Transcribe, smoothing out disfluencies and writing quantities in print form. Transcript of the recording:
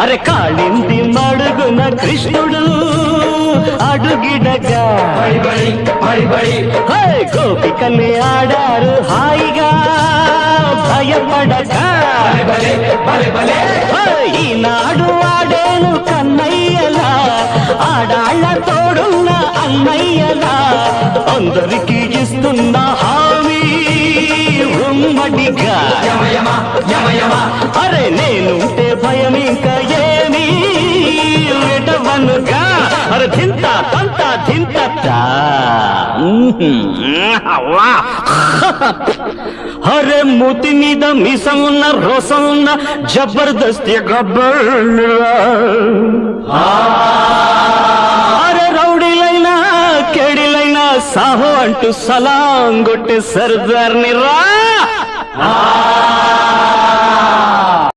అరే కాళింది మడుగున కృష్ణుడు అడుగిడగా గోపికల్ని ఆడారు హాయిగా భయపడగా ఈనాడు ఆడేను కన్నయ్యలా ఆడాళ్ళ తోడున్న అన్నయ్యలా అందరికీ ఇస్తున్న హామీ ఉమ్మడిగా అరే నేనుంటే భయం ఇంకా ఏమీ విడవనుగా అరే ధింత తంత ధింత అరే మూతి మీద మీసం ఉన్న రోసం ఉన్న జబర్దస్తి గబ్బర్ అరే రౌడీలైనా కేడీలైనా సాహో అంటూ సలాం కొట్టే సర్దార్ని రా